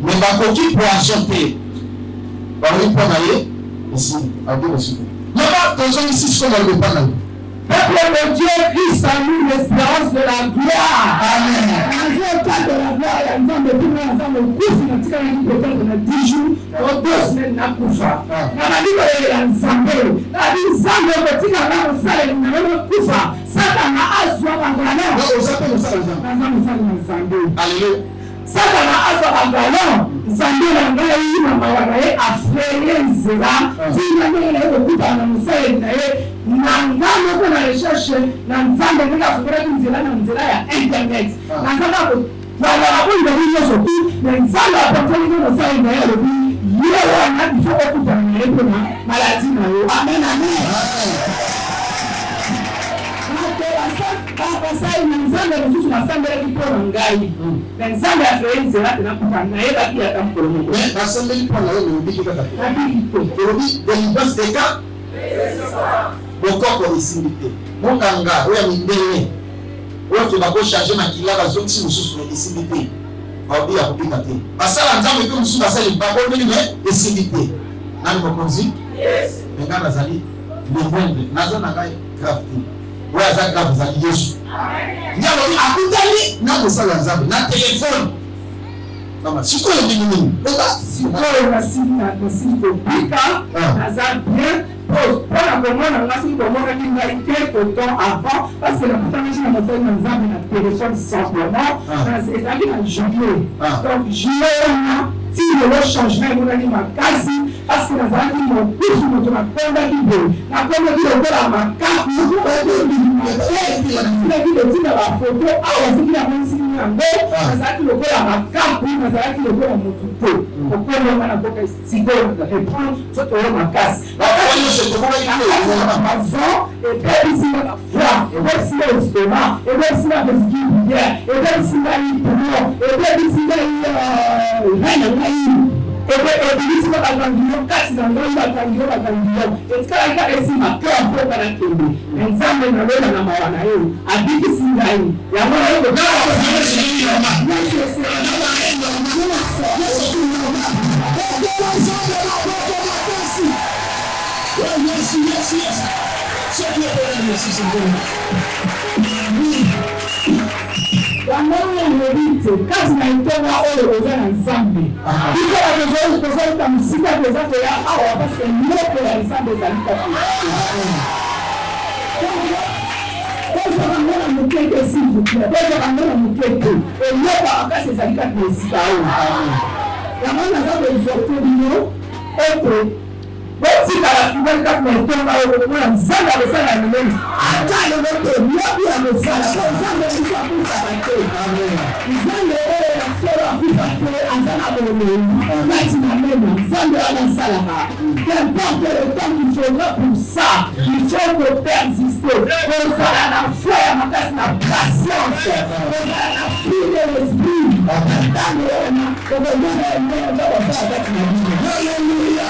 Mais ba koki poisson te. Ba ri pa naye ici, à deux aussi. Mais ba tozo ici ce qu'on va pas. Peuple de Dieu, Christ en nous l'espérance de la gloire. Amen. Dans un cas de la gloire, il y a un homme de tout le monde, un homme de tout le monde, qui a dit peut-être dans 10 jours, dans 2 semaines, n'a pas fait. Dans la vie, il y a un Zambé. Dans la vie, Zambé, petit garçon, on sait, il n'a pas fait. Satan a assoir en galère. Dans Zambé. Alléluia. Satan a assoir en galère. Zambé, la galère, il m'a envoyé à frère Zéra. Il m'a envoyé à beaucoup de nangamo ko na recherche na nzambe ndika fukura kinzela na nzela ya internet nangana ko wala ko ndo hiyo sopi na nzambe apoteli ko na sai na yelo bi yewa na bifo ko kutana na yepo na maladi na yo amen amen sai na nzambe kuhusu na nzambe kwa ngai na nzambe afanye nzela na kutana na yeba kia tampolo mo na nzambe kwa na yo mbiki kaka na biki ko robi de basteka bokoko isimite monganga oya mindele oyo tobako charger makila bazongisi mususu isimite babi ya kopika te basala nzambe pe mususu basali babo mbeli me isimite nani mokonzi yes menga nazali lebonde naza na ngai grave oya za grave zali yesu nyalo ni akutali na mosala nzambe na telefone kama sikoyo nini baba sikoyo na sini kopika naza bien. Pour la commande, on a su comment il a été autant avant, parce que la putain de la femme nous a mis la téléphone simplement, c'est à dire en juillet. Donc, juillet, on a si le changement, on a dit ma case, parce que nous avons dit mon pouce, nous avons dit la commande dit au ma carte, nous avons dit la photo, ah, on a dit la même signe en gros, nous avons dit le ma carte, nous avons dit le mon tuto. Au point où on a dit si on répond, c'est ma casse. Et puis ici la foi, et puis ici le stomac, et puis ici la vesquille, et puis ici la hypno, et puis ici et puis ici la ganglion, casse dans la ganglion, et ce qu'elle a ici ma cœur pour la tomber. Ensemble na lola na mawana yo, abiki singai. Ya mwana yo kwa Yes. Wamama mwerite, kazi na itoga oyo oza na nzambe. Iko ya kuzoita msika kwezako ya awa, paske mloko ya nzambe zalika Koza wangona mukeke s'il vous plaît. Koza wangona mukeke. Eloko akase zalika kwezika oyo. Yamana nzambe izote bino, opo. What's it that you wake up and turn over and send out the sun and the wind? I tell you what to love you and the sun. So Sunday is a piece of my cake. Sunday and floor of piece of cake and then I will name. That's my name. Sunday and Salaha. Then porte le temps qu'il faudra pour ça. Il faut que persister. On sera la foi, ma casse la patience. On sera la fille de l'esprit. Dans le monde, on va donner un meilleur avec ma vie. Alléluia.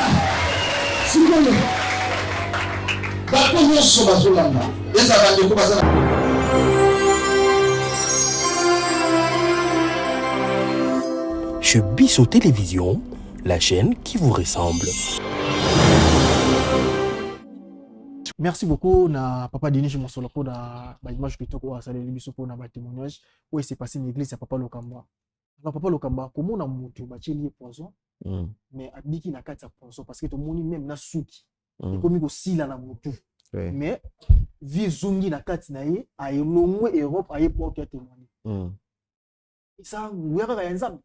Chez Bissot Télévision, la chaîne qui vous ressemble. Merci beaucoup na papa Denis Mosolo pour la image que tu as salé l'émission pour na témoignage où il s'est passé une église à papa Lokamba. Alors papa Lokamba comment on a monté bacheli poison mais abiki na kati ya poison parce que tout monde même na suki et comme aussi là na moto mais vie zungi na kati na ye a elongwe Europe a ye pour témoigner. Et ça où est ensemble.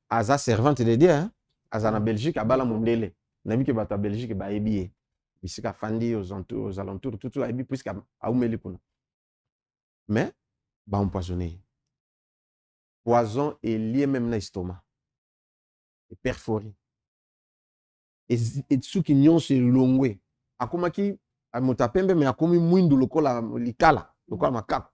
Aza servante de Dieu hein aza na Belgique a bala mondele. Nabi que bata Belgique ba ebié bisika fandi aux alentours tout a ebi puisque a umeli kuna mais ba empoisonné poison est lié même na estomac et perforé et ce qui nyonso elongwe akomaki amota pembe mais akomi mwindu lokola likala lokola makako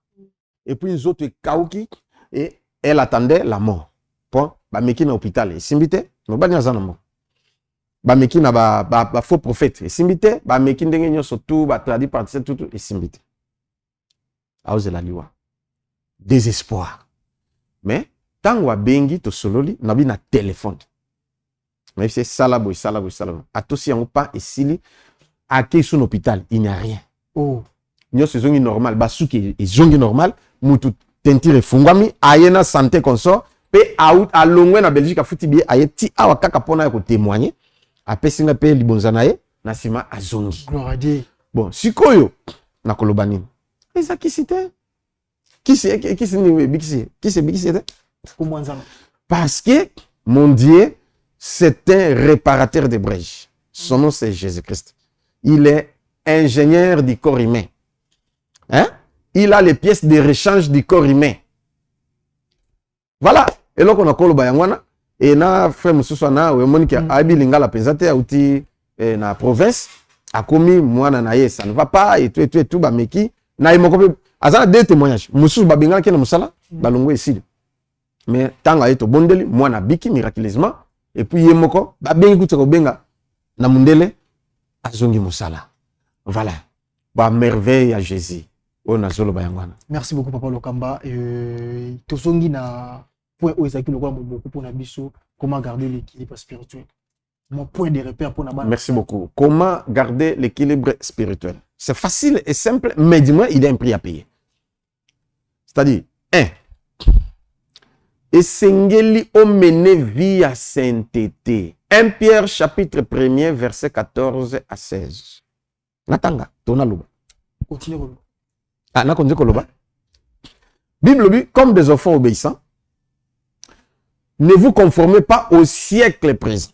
et puis les autres kauki et elle attendait la mort pour ba meki na hôpital et simbite no ba nyaza na mort ba meki na ba faux prophète et simbite ba meki ndenge nyonso tout ba traduit par tout et simbite auze la liwa désespoir mais tango abengi to sololi na bi na téléphone mais c'est salabo atosi yango pas esili ake sur l'hôpital il n'y a rien nyonso zongi normal basuki ezongi normal mutu tentire fungwami ayena santé consort pe out alongwe na Belgique afuti bi ayeti awa kaka pona ko témoigner apesinga pe libonza na ye na sima azongi Gloire à Dieu. bon sikoyo na koloba nini eza kisite kisi ni bikisi Comment ça? parce que mon Dieu c'est un réparateur de brèches. Son nom c'est Jésus-Christ. Il est ingénieur du corps humain. Hein? Il a les pièces de rechange du corps humain. Voilà. Et là, on a koloba yangwana. Et na frère Moussoussa na Monique abi lingala penzate auti na province a commis moi na ça ne va pas et tout ba meki na imoko azana deux témoignages Moussou babingala ke na musala balongo ici mais tanga eto bondeli moi na biki miraculeusement et puis yemoko babengi kutako benga na mundele azongi musala voilà ba merveille à Jésus on a zolo bayangwana. Merci beaucoup papa Lokamba et tozongi na point où ezaki lokola beaucoup pour na biso comment garder l'équilibre spirituel. Mon point de repère pour na bana. Merci beaucoup. Comment garder l'équilibre spirituel? C'est facile et simple, mais dis-moi, il y a un prix à payer. C'est-à-dire, 1. Esengeli omene via sainteté. 1 Pierre chapitre 1er verset 14 à 16. Natanga, tona loba. Continue Rolo. Ah, na konde koloba. Bible dit, comme des enfants obéissants, ne vous conformez pas au siècle présent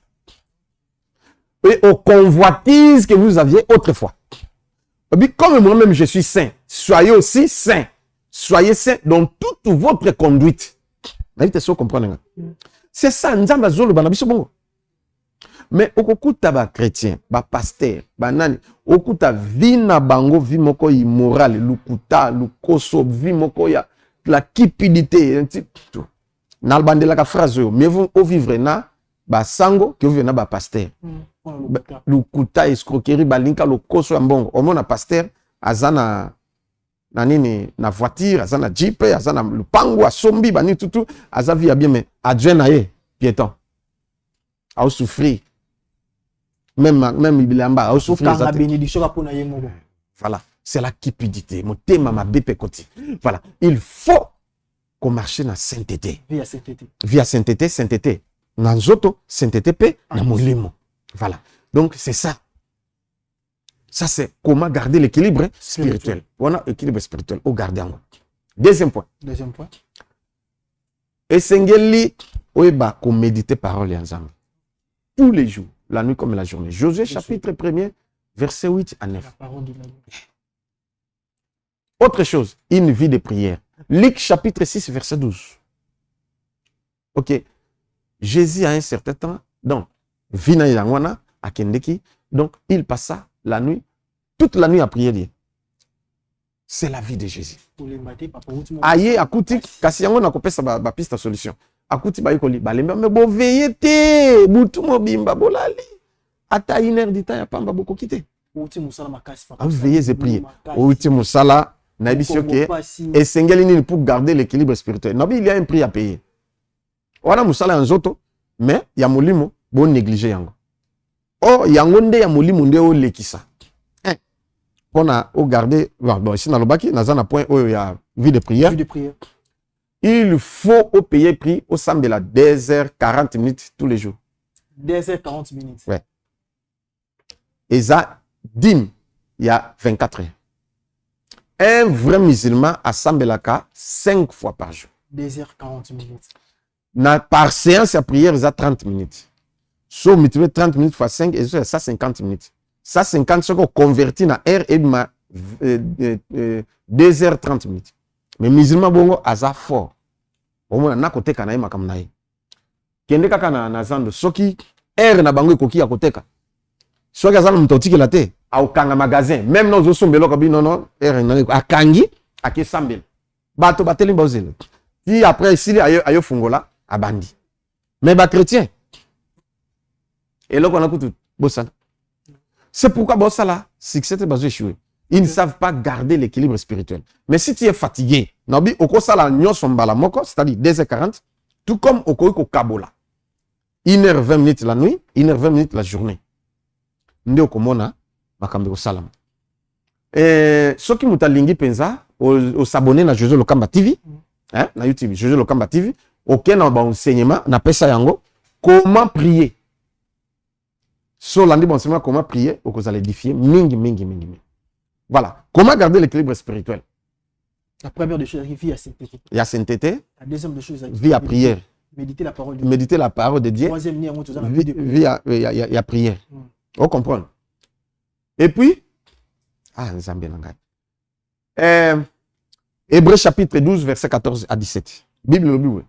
et aux convoitises que vous aviez autrefois. Comme moi-même je suis saint, soyez aussi saint. Soyez saint dans toute votre conduite. C'est ça, nzamba zolo bana biso bongo. Mais okukuta ba chrétien, ba pasteur, ba nani, okuta vina bango vi moko immoral, lukuta, lukoso, vi moko ya la cupidité, tout. Nalbandela ka phrase yo, mais vous au vivre na ba sango que vous venez ba pasteur. Lukuta escroquerie balinka lukoso ya mbongo. Omona pasteur azana na nini na voiture, azana jeep, azana lupango asombi bani tutu, azavi ya bien mais adjoint na ye piéton. A souffrir. Même bilamba a souffrir. La bénédiction pour na ye moko. Voilà, c'est la cupidité. Mon thème ma bépé côté. Voilà, il faut qu'on marche na sainteté. Via sainteté. Via sainteté, sainteté. Nanzoto, sainteté pe, na molimo. Voilà. Donc, c'est ça. Ça, c'est comment garder l'équilibre spirituel. On a l'équilibre spirituel au gardien. Deuxième point. Deuxième point. Esengeli, oeba, qu'on médite parole ensemble. Tous les jours, la nuit comme la journée. Josué chapitre 1er, verset 8 à 9. La parole de Dieu. Autre chose, une vie de prière. Luc chapitre 6, verset 12. Ok. Jésus a un certain temps, donc, Vina Yangwana, à Kendeki, donc, il passa la nuit, toute la nuit à prier Dieu. C'est la vie de Jésus. Aïe, akuti, kasi yango na kopesa ba piste solution. Akuti ba yikoli, ba lemba, mais bo veyete, butu mobimba, bolali. Ata 1 heure du temps, ya pamba boko kite. Outi musala makasi. Vous veillez et priez. Outi musala, na bisio ke, esengeli nini pour garder l'équilibre spirituel. Nabi, il y a un prix à payer. wana musala ya nzoto mais ya molimo bo négliger yango. Oh yango nde ya molimo nde o lekisa. Pona o garder bon ici na lobaki na zana point oyo ya vie de prière. Vie de prière. Il faut au payer prix au sambela 2h40 minutes tous les jours. 2h40 minutes. Ouais. Et ça, dîme, il y a 24 heures. Un vrai musulman a sambelaka 5 fois par jour. 2h40 minutes. Par séance à prière, il y a 30 minutes. So, multiplier 30 minutes fois 5, et ça 50 minutes. Ça 50, c'est qu'on convertit en heure et 2h30 minutes. Mais musulman bongo aza fort. Au moins, na kote kana makam nae. Kende kaka na zando soki heure na bango ekoki ya koteka. Soki azana mutotiki la te, au kanga magasin, même nos osombelo kabi non heure na akangi ake sambel. Bato bateli mbozela. Puis après ici ayo fungola abandi. Mais ba chrétien. Et là qu'on a tout bossana. C'est pourquoi bossala succès te bazo échoué. Ils ne savent pas garder l'équilibre spirituel. Mais si tu es fatigué, nabi oko sala nyonso mbala moko, c'est-à-dire 2h40, tout comme oko ko kabola. 1h20 minutes la nuit, 1h20 minutes la journée. Nde okomona makambe ko salama. Soki mutalingi penza o s'abonner na Jojo Lokamba TV, hein, na YouTube Jojo Lokamba TV, okena ba enseignement na pesa yango comment prier. So landi bon enseignement comment prier, okozala édifier mingi. Voilà. Comment garder l'équilibre spirituel? La première des choses, vie à sainteté. Il y a sainteté. La deuxième des choses, vie à prière. Méditer la parole de Dieu. Méditer la parole de Dieu. Troisième, vie à prière. On comprend. Et puis, Hébreux chapitre 12, verset 14 à 17. Bible le Bible.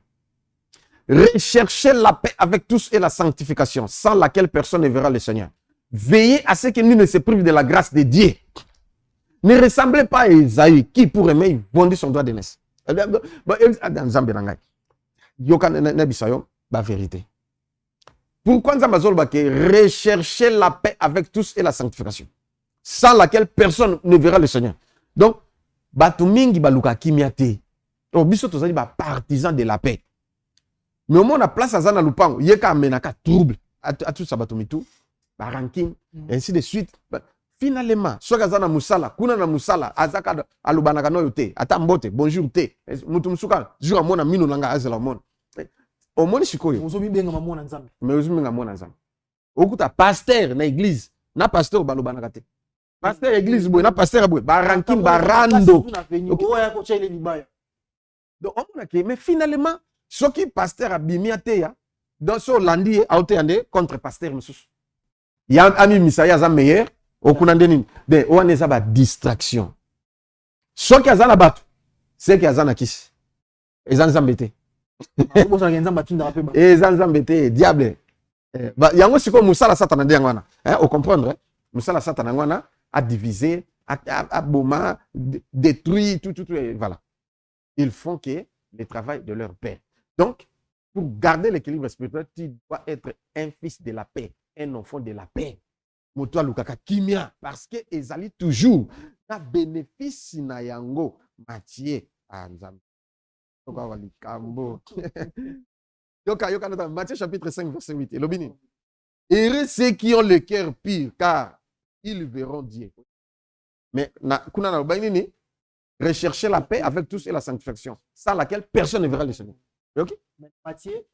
Recherchez la paix avec tous et la sanctification, sans laquelle personne ne verra le Seigneur. Veillez à ce que nul ne se prive de la grâce de Dieu. Ne ressemblez pas à Esaïe qui, pour aimer, il bondit son droit de naissance. Vérité. Pourquoi nous avons rechercher la paix avec tous et la sanctification, sans laquelle personne ne verra le Seigneur. Donc, Batumingi baluka kimiate. Donc, biso tozali ba partisan de la paix. Mais au moins, la place à Zana Lupango, yeka amenaka trouble. À tout ça, batumitu, ba ranking, ainsi de suite. Finalement, soit Zana Musala, kuna na Musala, azaka alubanaka no yote, atambote, bonjour te, mutumsuka, jura mona mino nanga azela mona. Au moins, sikoyo. Ozobi benga mamona nzambe. Mais ozobi benga mona nzambe. Okuta pasteur na église, na pasteur balubanaka te. Pasteur église boy, na pasteur boy, ba ranking ba rando. Donc on a que mais finalement, ce qui pasteur a bimiate ya, dans ce lundi a été andé contre pasteur mususu. Ya ami misaya za meilleur. Okunandeni de oaneza ba distraction. Soki azana batu, c'est que azana kisi. Ezan zambete. Ezan zambete diable. Yango siko musala satana de ngwana. Hein, au comprendre, musala satana ngwana a divisé, a boma, détruit tout voilà. Ils font que le travail de leur père. Donc, pour garder l'équilibre spirituel, tu dois être un fils de la paix, un enfant de la paix. Moto lukaka kimia parce que ezali toujours na bénéfice na yango Matthieu nzambe toka walikambo yoka Matthieu chapitre 5 verset 8 elobini heureux ceux qui ont le cœur pur car ils verront Dieu. Mais kuna na lobani ni rechercher la paix avec tous et la sanctification sans laquelle personne ne verra le Seigneur. OK?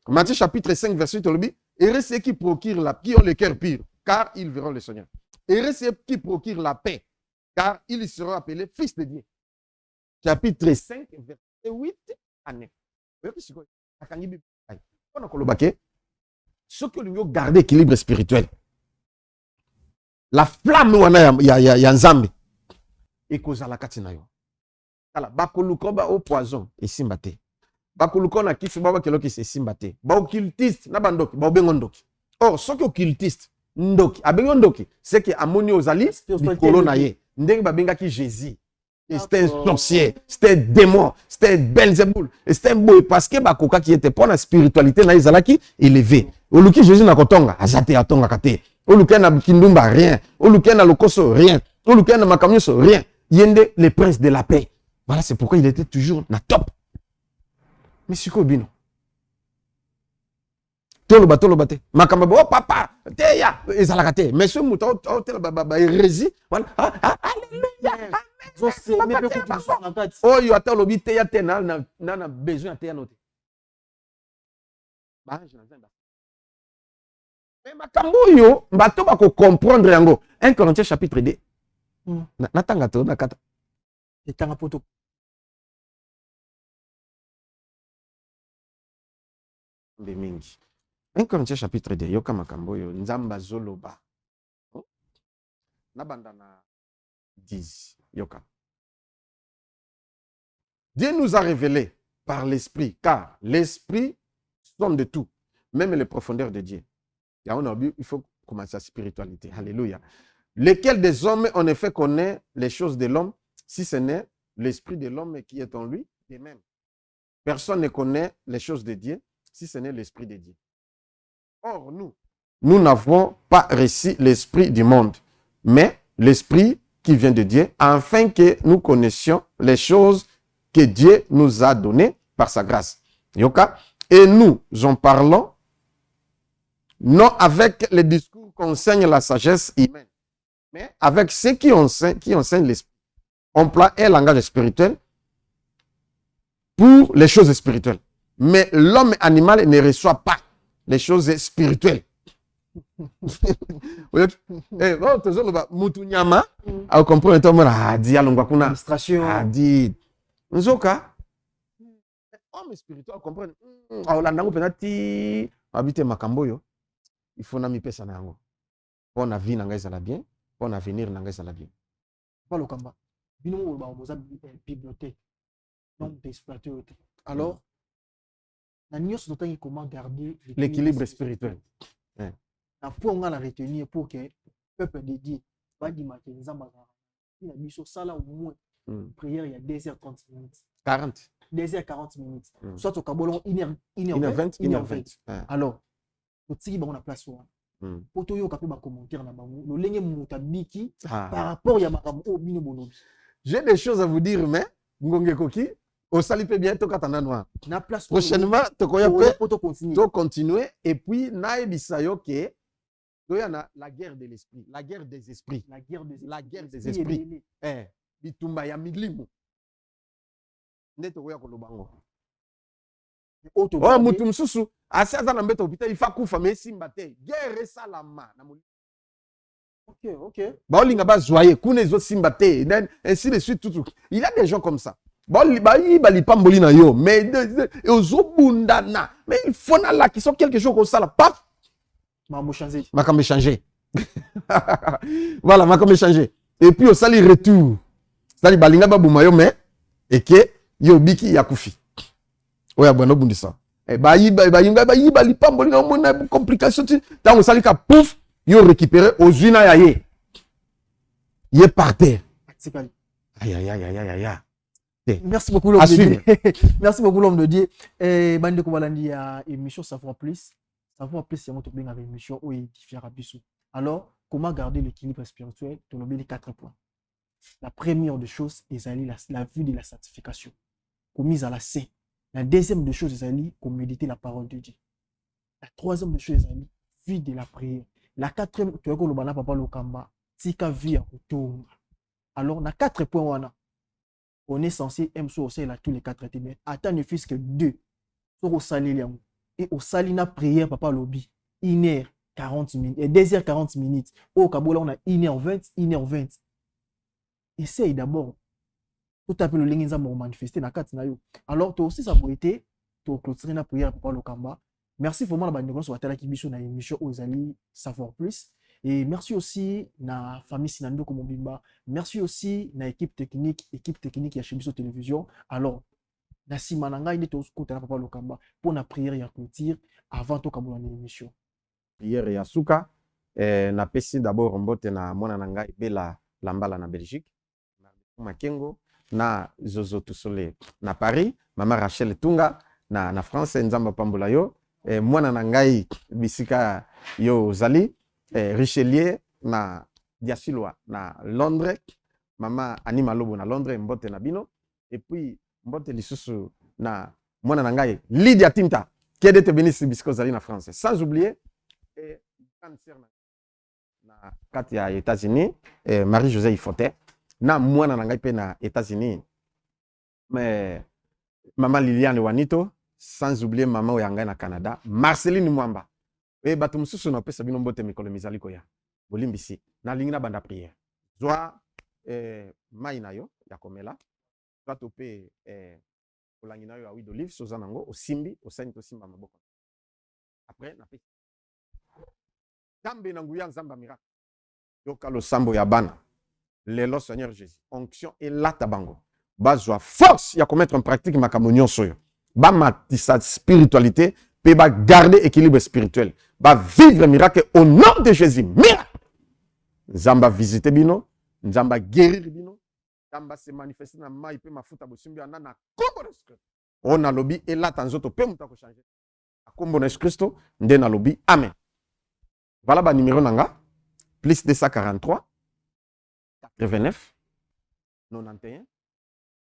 Matthieu chapitre 5 verset 8 elobini heureux ceux qui ont le cœur pur car ils verront le Seigneur. Et ceux qui procurent la paix, car ils seront appelés fils de Dieu. Chapitre 5, verset 8 à 9. Ce que nous garder l'équilibre spirituel, la flamme ya nzambe, et cause à la katinayo. Bakolukoba au poison, et simbate. Bakolukona kifi baba keloki se simbate. Ba occultiste, na bandoki, ba obengondoki. Or, ce que occultiste, ndoki abengo ndoki c'est que amoni ozali likolo na ye ndenge babengaki Jésus c'était un sorcier, c'était un démon, c'était Belzéboul, c'était un boy parce que bakoka qui était pour la spiritualité na izalaki élevé oluki Jésus na kotonga azate atonga kate oluki na kindumba rien oluki na lokoso rien oluki na makamyoso rien yende le prince de la paix. Voilà, c'est pourquoi il était toujours na top. Mais siko bino toloba te makambo oh papa te ya ezalaka te mais ce moto tela ba hérésie voilà alléluia oyo ata olobi te ya te na besoin ya te ya note mais makambo oyo bato bako-comprendre yango 1 Corinthiens chapitre 2 natanga to nakata etanga poto mingi 1 Corinthiens chapitre 2 yoka makambo oyo nzamba zoloba nabanda na 10 yoka. Dieu nous a révélé par l'esprit, car l'esprit sonde tout, même les profondeurs de Dieu. Il faut commencer la spiritualité. Alléluia. Lequel des hommes en effet connaît les choses de l'homme, si ce n'est l'esprit de l'homme qui est en lui, et même. Personne ne connaît les choses de Dieu, si ce n'est l'esprit de Dieu. Or, nous n'avons pas reçu l'esprit du monde, mais l'esprit qui vient de Dieu, afin que nous connaissions les choses que Dieu nous a données par sa grâce. Yoka. Et nous en parlons non avec les discours qu'enseigne la sagesse humaine, mais avec ceux qui enseignent l'esprit. On emploie un langage spirituel pour les choses spirituelles. Mais l'homme animal ne reçoit pas les choses spirituelles. Mutunyama, au comprendre Nzoka, homme spirituel, comprendre. Habiter Makamboyo, il faut n'ami pesa na yango. Pour na vie nanga ezala bien, pour na avenir nanga ezala bien. Pas le combat. Bino ba moza bibliothèque. Donc d'exploiter. Alors, na nyos notangi comment garder l'équilibre spirituel. Na pour on la retenir pour que peuple de Dieu va dire ma nzamba il a biso sala au moins prière il y a 2h30 minutes. 40. 2h40 minutes. Soit au Kabolon 1h20, 1h20. Alors, au Tiki, on a place pour pour tout le monde commentaire na bango. Le lenge mutabiki par rapport ya makambo au bino bonobi. J'ai des choses à vous dire mais ngonge koki au sali peut bien to katana noir. Na place prochainement to koya peut continuer et puis na ebisayo ke do ya na la guerre de l'esprit, la guerre des esprits, la guerre des esprits. Bitumba ya milimu. Neto koya kolobango. Oh mutu msusu asiaza na mbeta hôpital il fa kufa mais simba te guerre salama na muli. OK. Baolinga ba joyer kuna ezo simba te ainsi de suite tout. Il y a des gens comme ça. Bali pamboli na yo mais ozo bundana mais il faut na la qui sont quelque chose comme ça là paf makambe changer. Voilà makambe changer et puis au sali retour. Sali balinga ba bumayo mais et que yo biki yakufi. Oya bwana bundisa. Bali pamboli na mona complication tant sali ka pouf yo récupérer aux uina ya ye. Ye par terre. Aïe. Merci beaucoup l'homme de Dieu. Merci beaucoup l'homme de Dieu. Bande ko balandi ya émission Savoir plus. Savoir plus c'est mon topic avec émission où édifier Rabisu. Alors, comment garder l'équilibre spirituel? Tu l'as les 4 points. La première des choses est la vue de la sanctification. Commise à la saint. La deuxième des choses est comme méditer la parole de Dieu. La troisième des choses est vie de la prière. La quatrième, tu as le bana papa lokamba, tika vie à retour. Alors, on a 4 points. On est censé aimer à tous les 4 étés, mais attends ne fût que 2. Au sali et au salina prière papa lobby 1h40 minutes et 2h40 minutes. Au Kabola on a 1h20. Essaye d'abord. Tout à fait le lingin za manifester na kat na yo. Alors toi aussi ça peut être to clôturer na prière papa lokamba. Merci vraiment la bande sur la kibiso na émission Ozali Savoir plus. Et merci aussi na famille Sinando Komobimba. Merci aussi na équipe technique ya Chibiso Télévision. Alors, na simananga il est au côté na papa lokamba pour na prière ya clôture avant to kabula na émission. Prière ya suka na pesi d'abord mbote na mona nanga bela lambala na Belgique. Na Makengo na Zozo Tusole na Paris, Mama Rachel Tunga na France nzamba pambola yo. Mwana nangai bisika yo zali Richelieu na Diasilwa na Londres, Mama Anima Lobo na Londres mbote na bino et puis mbote lisusu na mwana nangai Lydia Tinta qui est bénisse bisco zali na France. Sans oublier, cancer na kati ya États-Unis, Marie-Josée Ifote, na mwana na ngai pe na États-Unis. Mais maman Liliane Wanito, sans oublier maman Oyanga na Canada, Marceline Mwamba. Et bato mususu na pesa bino mbote mikolo mizali koya. Bolimbisi na lingi na banda prière. Zwa mai na yo ya komela. Zwa tope olangi na yo ya huile d'olive soza nango osimbi osani to simba maboko. Après na pesa. Tambe na nguya nzamba miracle. Yoka lo sambo ya bana. Lelo Seigneur Jésus. Onction et lata bango. Bazwa force ya commettre en pratique makamonyon soyo. Ba matisa spiritualité pe ba garder équilibre spirituel. Ba vivre miracle au nom de Jésus. Miracle. Nzamba visiter bino, nzamba guérir bino, nzamba se manifester na mai pe mafuta bosimbi ana na kombo na Christ. On a lobby et là tanzoto pe muta ko changer. A kombo na Christ nde na lobby. Amen. Voilà ba numéro nanga plus 243 89 91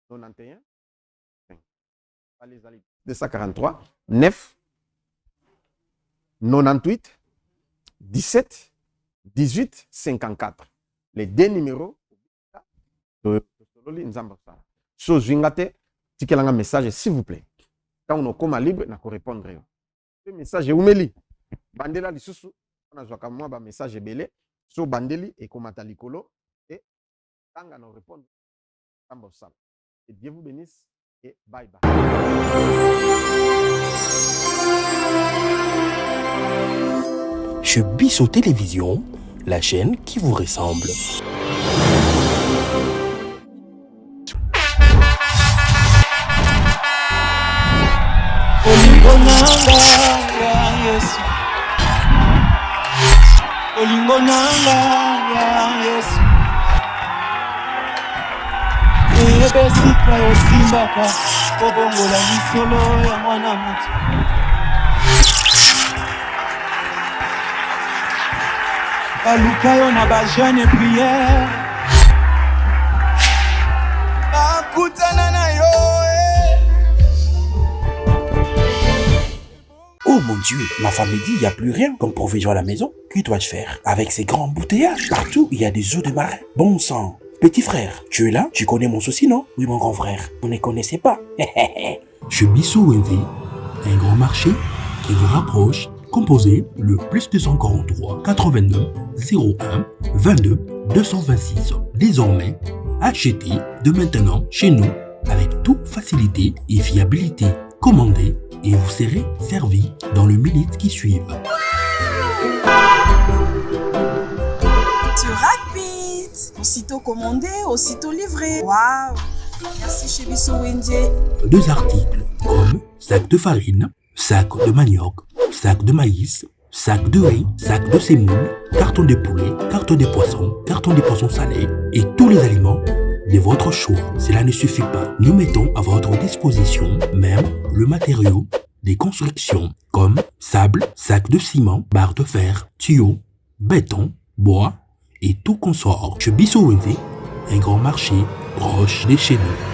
91 allez 243 9 98 17 18 54. Les deux numéros de Nzamba. So jingate tikelanga message s'il vous plaît. Quand on est libre na ko répondre. Le message umeli. Bandela lisusu on a moi ba message belé. So bandeli et komata likolo et tanga na répondre. Nzamba ça. Et Dieu vous bénisse et bye bye. Chez Bissot Télévision, la chaîne qui vous ressemble. Olingo nanga ya Yesu. Ebesika yosimbaka kobongola lisolo ya mwana mutu. Balukayo na bajane prière. Bakutana na yo. Oh mon Dieu, ma femme me dit, il n'y a plus rien comme provision à la maison. Que dois-je faire? Avec ces grands embouteillages, partout, il y a des eaux de marin. Bon sang. Petit frère, tu es là? Tu connais mon souci, non? Oui, mon grand frère. Vous ne connaissez pas. Chez Bissot Wendy, un grand marché qui vous rapproche. Composez le plus 243 89 01 22 226. Désormais, achetez de maintenant chez nous avec toute facilité et fiabilité. Commandez et vous serez servi dans les minutes qui suivent. C'est rapide. Aussitôt commandé, aussitôt livré. Waouh! Merci chez Bissot Wendy. 2 articles comme sac de farine, sac de manioc, sac de maïs, sac de riz, sac de semoule, carton de poulet, carton de poissons salés et tous les aliments de votre choix. Cela ne suffit pas. Nous mettons à votre disposition même le matériau des constructions comme sable, sac de ciment, barre de fer, tuyaux, béton, bois et tout consort. Chez Bissot Wendy, un grand marché proche de chez nous.